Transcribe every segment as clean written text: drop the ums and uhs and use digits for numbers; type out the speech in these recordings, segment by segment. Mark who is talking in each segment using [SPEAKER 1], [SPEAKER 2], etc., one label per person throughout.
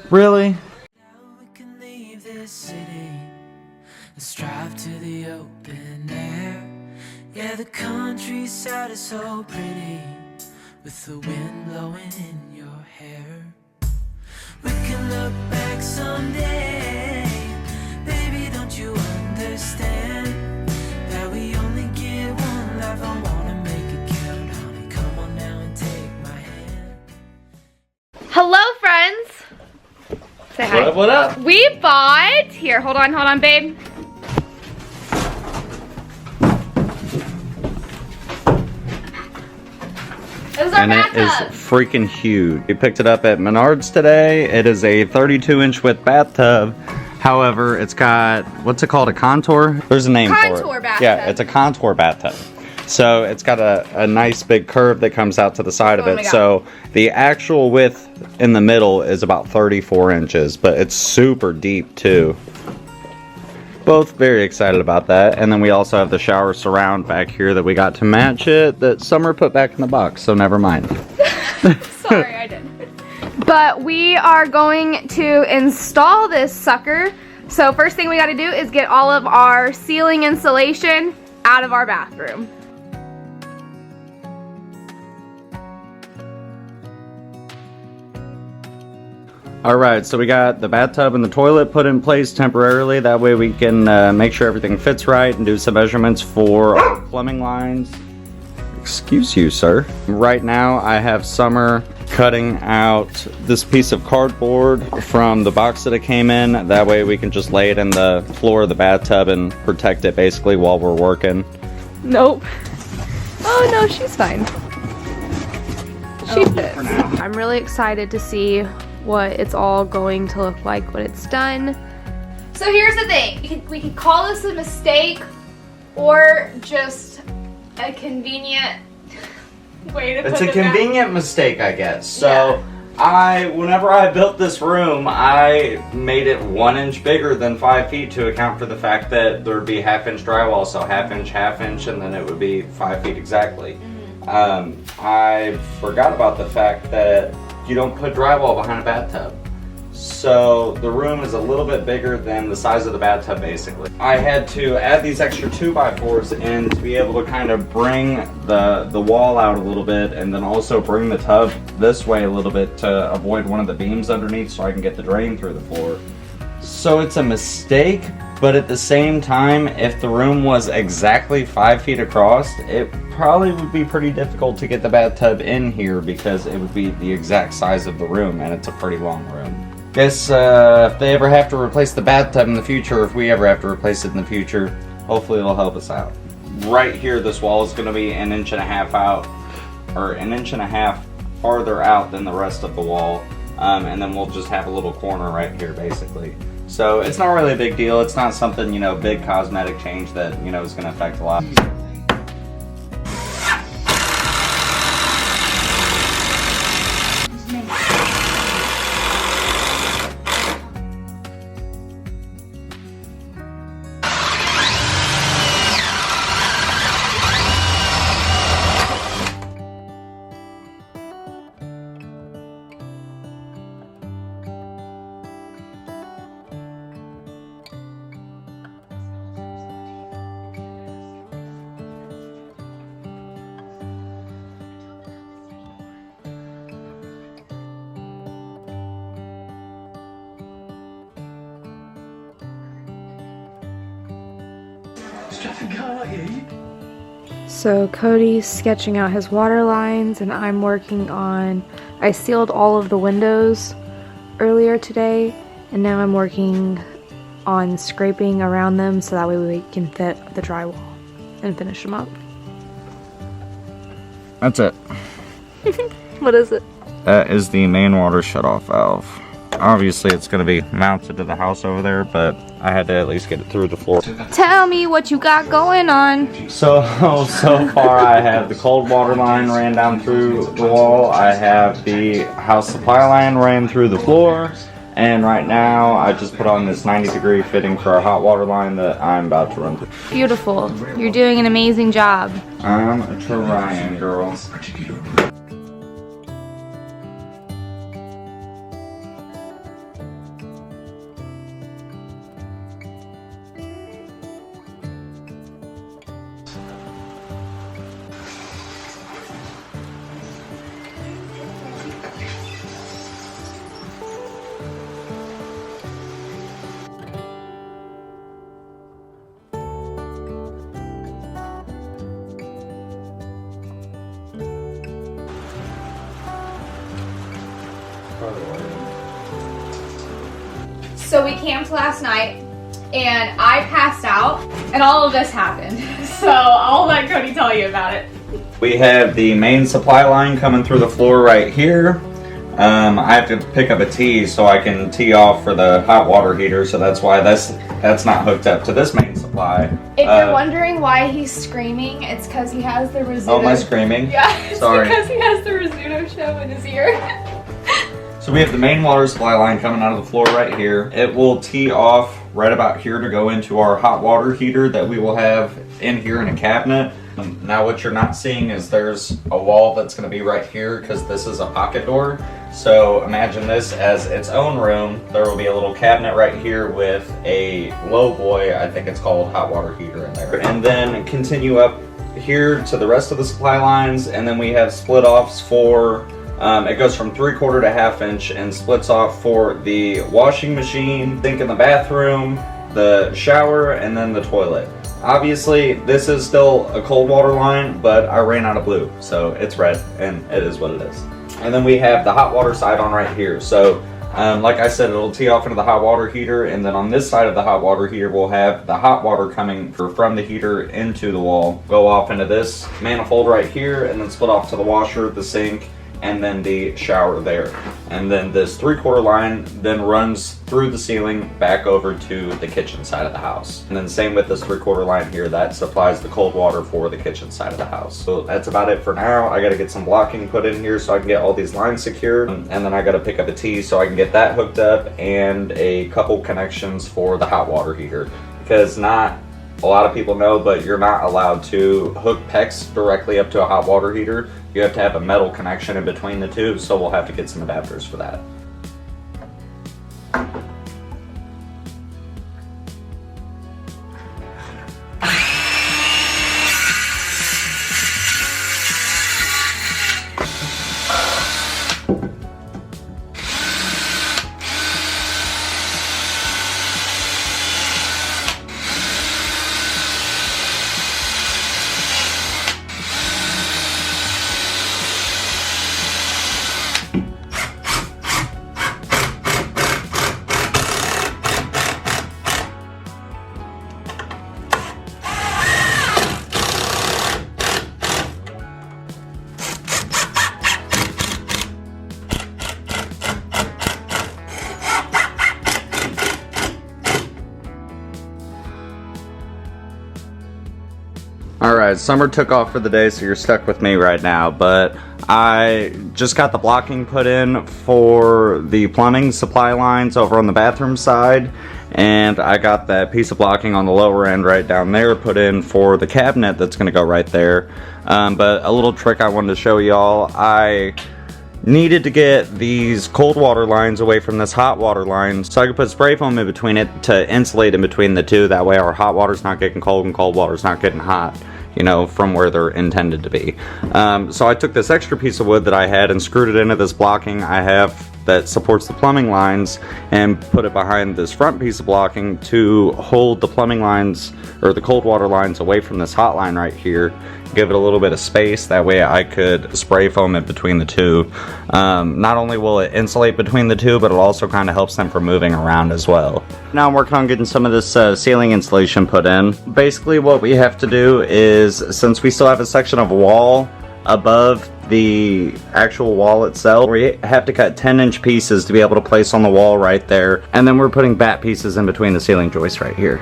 [SPEAKER 1] Really?
[SPEAKER 2] Now we can leave this city. Let's drive to the open air. Yeah, the countryside is so pretty, with the wind blowing in your hair. We can look back someday. Baby, don't you understand that we only get one life? I wanna make it count, honey. Come on now and take my hand.
[SPEAKER 3] Hello, friends. Say hi.
[SPEAKER 1] What up, what up?
[SPEAKER 3] We bought, here, hold on, babe. This is our
[SPEAKER 1] And it is
[SPEAKER 3] bathtub.
[SPEAKER 1] freaking huge. We picked it up at Menards today. It is a 32-inch width bathtub. However, it's got, what's it called, a contour? There's a name for it.
[SPEAKER 3] Contour bathtub.
[SPEAKER 1] Yeah, it's a contour bathtub. So it's got a nice big curve that comes out to the side of
[SPEAKER 3] Oh
[SPEAKER 1] it.
[SPEAKER 3] my God.
[SPEAKER 1] So the actual width in the middle is about 34 inches, but it's super deep too. Both very excited about that. And then we also have the shower surround back here that we got to match it that Summer put back in the box, so never mind.
[SPEAKER 3] Sorry, I did. But we are going to install this sucker. So first thing we got to do is get all of our ceiling insulation out of our bathroom.
[SPEAKER 1] Alright, so we got the bathtub and the toilet put in place temporarily. That way we can make sure everything fits right and do some measurements for our plumbing lines. Excuse you, sir. Right now I have Summer cutting out this piece of cardboard from the box that it came in. That way we can just lay it in the floor of the bathtub and protect it basically while we're working.
[SPEAKER 3] Nope. Oh no, she's fine. She fits. I'm really excited to see what it's all going to look like when it's done. So here's the thing. We could call this a mistake or just a convenient way to put
[SPEAKER 1] It's a
[SPEAKER 3] it
[SPEAKER 1] convenient mistake, I guess. So whenever I built this room, I made it 1 inch bigger than 5 feet to account for the fact that there would be half-inch drywall, so half inch, and then it would be 5 feet exactly. I forgot about the fact that you don't put drywall behind a bathtub. So the room is a little bit bigger than the size of the bathtub basically. I had to add these extra 2x4s in to be able to kind of bring the wall out a little bit and then also bring the tub this way a little bit to avoid one of the beams underneath so I can get the drain through the floor. So it's a mistake, but at the same time, if the room was exactly 5 feet across, it probably would be pretty difficult to get the bathtub in here because it would be the exact size of the room and it's a pretty long room. Guess if they ever have to replace the bathtub in the future, or if we ever have to replace it in the future, hopefully it'll help us out. Right here, this wall is going to be 1.5 inches out, or 1.5 inches farther out than the rest of the wall, and then we'll just have a little corner right here basically. So it's not really a big deal. It's not something, you know, big cosmetic change that, you know, is going to affect a lot.
[SPEAKER 3] So Cody's sketching out his water lines and I'm working on, I sealed all of the windows earlier today and now I'm working on scraping around them so that way we can fit the drywall and finish them up.
[SPEAKER 1] That's it.
[SPEAKER 3] What is it?
[SPEAKER 1] That is the main water shutoff valve. Obviously it's going to be mounted to the house over there, but I had to at least get it through the floor.
[SPEAKER 3] Tell me what you got going on.
[SPEAKER 1] So far I have the cold water line ran down through the wall, I have the house supply line ran through the floor, and right now I just put on this 90-degree fitting for our hot water line that I'm about to run through.
[SPEAKER 3] Beautiful. You're doing an amazing job.
[SPEAKER 1] I'm trying, girl.
[SPEAKER 3] So we camped last night and I passed out and all of this happened. So I'll let Cody tell you about it.
[SPEAKER 1] We have the main supply line coming through the floor right here. I have to pick up a tee so I can tee off for the hot water heater, so that's why that's not hooked up to this main supply.
[SPEAKER 3] If you're wondering why he's screaming, it's because he has the Rizzuto.
[SPEAKER 1] Oh, am I screaming?
[SPEAKER 3] Yeah, it's
[SPEAKER 1] Sorry.
[SPEAKER 3] because he has the Rizzuto show in his ear.
[SPEAKER 1] So we have the main water supply line coming out of the floor right here. It will tee off right about here to go into our hot water heater that we will have in here in a cabinet. Now what you're not seeing is there's a wall that's going to be right here because this is a pocket door. So imagine this as its own room. There will be a little cabinet right here with a low boy, I think it's called, hot water heater in there. And then continue up here to the rest of the supply lines, and then we have split offs for it goes from 3/4 to 1/2 inch and splits off for the washing machine, sink in the bathroom, the shower, and then the toilet. Obviously, this is still a cold water line, but I ran out of blue, so it's red, and it is what it is. And then we have the hot water side on right here. So, like I said, it'll tee off into the hot water heater, and then on this side of the hot water heater, we'll have the hot water coming from the heater into the wall, go off into this manifold right here, and then split off to the washer, the sink, and then the shower there. And then this 3/4 line then runs through the ceiling back over to the kitchen side of the house. And then same with this 3/4 line here, that supplies the cold water for the kitchen side of the house. So that's about it for now. I gotta get some blocking put in here so I can get all these lines secured. And then I gotta pick up a tee so I can get that hooked up and a couple connections for the hot water heater. Because not a lot of people know, but you're not allowed to hook PEX directly up to a hot water heater. You have to have a metal connection in between the two, so we'll have to get some adapters for that. Alright, summer took off for the day, so you're stuck with me right now, but I just got the blocking put in for the plumbing supply lines over on the bathroom side, and I got that piece of blocking on the lower end right down there put in for the cabinet that's going to go right there. But a little trick I wanted to show y'all, I needed to get these cold water lines away from this hot water line so I could put spray foam in between it to insulate in between the two. That way our hot water's not getting cold and cold water's not getting hot, you know, from where they're intended to be. So I took this extra piece of wood that I had and screwed it into this blocking I have that supports the plumbing lines and put it behind this front piece of blocking to hold the plumbing lines or the cold water lines away from this hot line right here, give it a little bit of space. That way I could spray foam it between the two. Not only will it insulate between the two, but it also kind of helps them from moving around as well. Now I'm working on getting some of this ceiling insulation put in. Basically what we have to do is, since we still have a section of wall above the actual wall itself, we have to cut 10-inch pieces to be able to place on the wall right there, and then we're putting batt pieces in between the ceiling joists right here.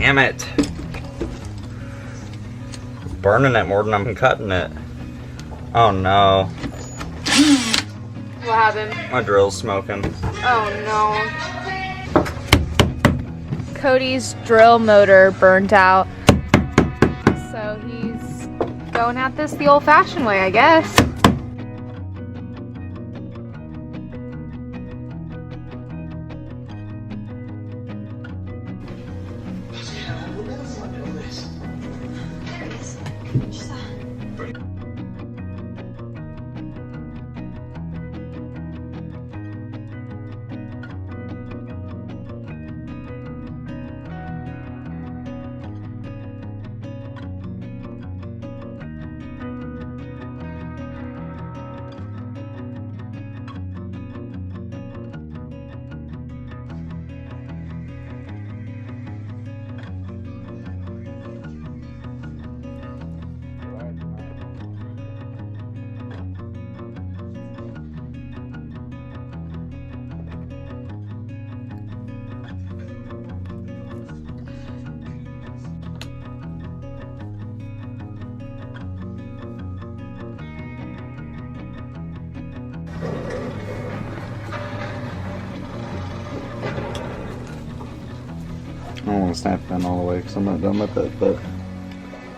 [SPEAKER 1] Damn it. Burning it more than I'm cutting it. Oh no.
[SPEAKER 3] What happened?
[SPEAKER 1] My drill's smoking.
[SPEAKER 3] Oh no. Cody's drill motor burnt out. So he's going at this the old-fashioned way, I guess.
[SPEAKER 1] I don't want to snap that all the way because I'm not done with it, but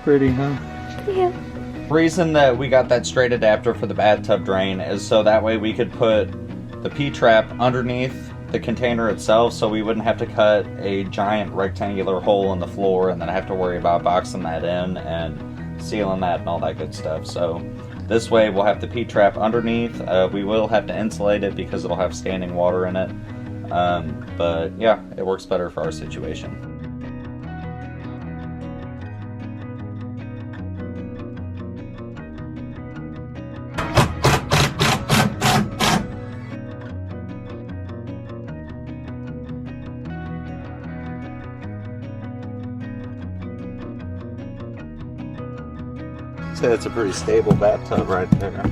[SPEAKER 1] pretty, huh?
[SPEAKER 3] Yeah.
[SPEAKER 1] Reason that we got that straight adapter for the bathtub drain is so that way we could put the P-trap underneath the container itself, so we wouldn't have to cut a giant rectangular hole in the floor and then have to worry about boxing that in and sealing that and all that good stuff. So this way we'll have the P-trap underneath. We will have to insulate it because it'll have standing water in it. But yeah, it works better for our situation. So that's a pretty stable bathtub right there.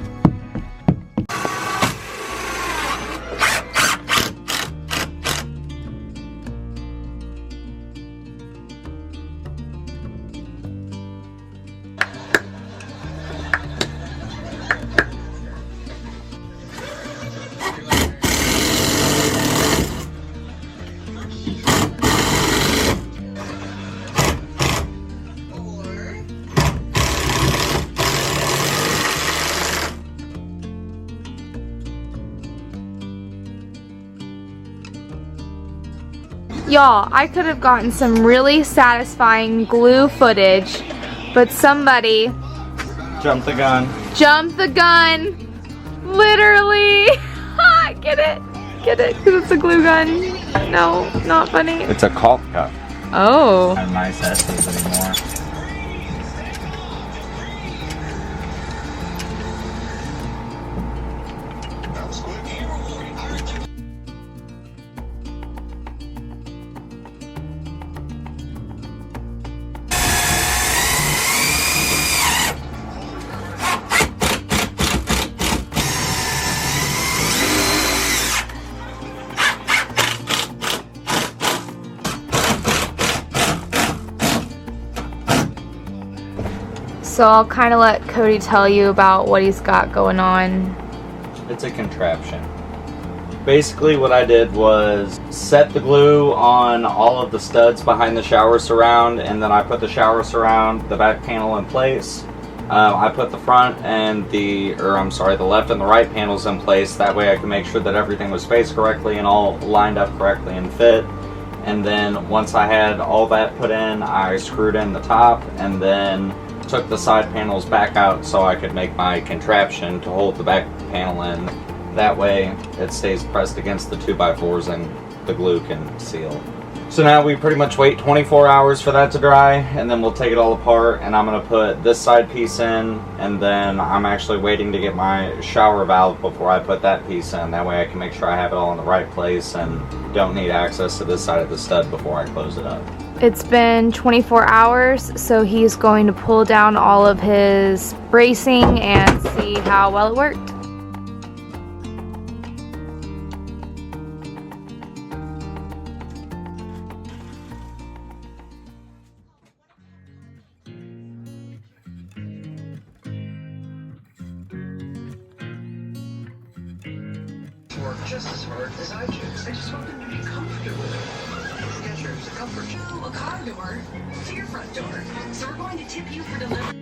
[SPEAKER 3] Y'all, I could have gotten some really satisfying glue footage, but somebody
[SPEAKER 1] Jump the gun.
[SPEAKER 3] jumped the gun. Literally. Get it? Get it? Because it's a glue gun. No, not funny.
[SPEAKER 1] It's a caulk cup.
[SPEAKER 3] Oh.
[SPEAKER 1] Not nice S's anymore.
[SPEAKER 3] So I'll kind of let Cody tell you about what he's got going on.
[SPEAKER 1] It's a contraption. Basically what I did was set the glue on all of the studs behind the shower surround, and then I put the shower surround, the back panel in place. I put the front and the left and the right panels in place. That way I can make sure that everything was spaced correctly and all lined up correctly and fit. And then once I had all that put in, I screwed in the top and then took the side panels back out so I could make my contraption to hold the back panel in. That way it stays pressed against the 2x4s and the glue can seal. So now we pretty much wait 24 hours for that to dry, and then we'll take it all apart, and I'm going to put this side piece in, and then I'm actually waiting to get my shower valve before I put that piece in. That way I can make sure I have it all in the right place and don't need access to this side of the stud before I close it up.
[SPEAKER 3] It's been 24 hours, so he's going to pull down all of his bracing and see how well it worked.
[SPEAKER 4] work just as hard as I do. I just want them to be comfortable. Skechers, a comfort shoe.
[SPEAKER 5] A car door to your front door. So we're going to tip you for delivery.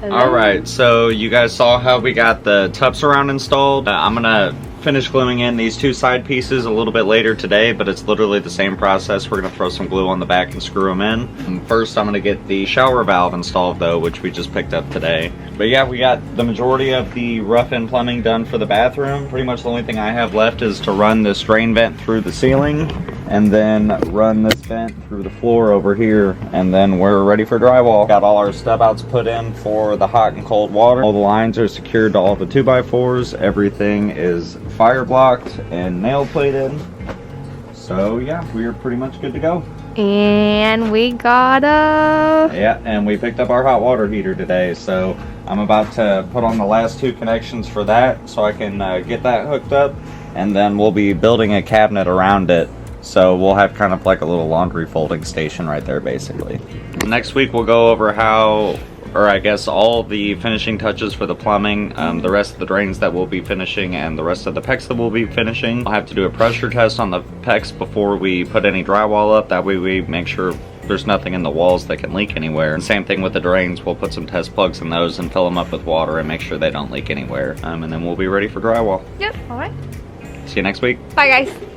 [SPEAKER 1] Alright, so you guys saw how we got the tub surround installed. I'm gonna finish gluing in these two side pieces a little bit later today, but it's literally the same process. We're gonna throw some glue on the back and screw them in. And first I'm gonna get the shower valve installed though, which we just picked up today. But yeah, we got the majority of the rough-in plumbing done for the bathroom. Pretty much the only thing I have left is to run this drain vent through the ceiling and then run this vent through the floor over here, and then we're ready for drywall. Got all our stub outs put in for the hot and cold water. All the lines are secured to all the 2x4s. Everything is fire blocked and nail plated. So yeah, we are pretty much good to go.
[SPEAKER 3] And we got a...
[SPEAKER 1] Yeah, and we picked up our hot water heater today, so I'm about to put on the last two connections for that so I can get that hooked up, and then we'll be building a cabinet around it. So we'll have kind of like a little laundry folding station right there, basically. Next week we'll go over how, or I guess all the finishing touches for the plumbing, the rest of the drains that we'll be finishing, and the rest of the PEX that we'll be finishing. I'll have to do a pressure test on the PEX before we put any drywall up. That way we make sure there's nothing in the walls that can leak anywhere. And same thing with the drains. We'll put some test plugs in those and fill them up with water and make sure they don't leak anywhere. And then we'll be ready for drywall.
[SPEAKER 3] Yep, alright.
[SPEAKER 1] See you next week.
[SPEAKER 3] Bye guys.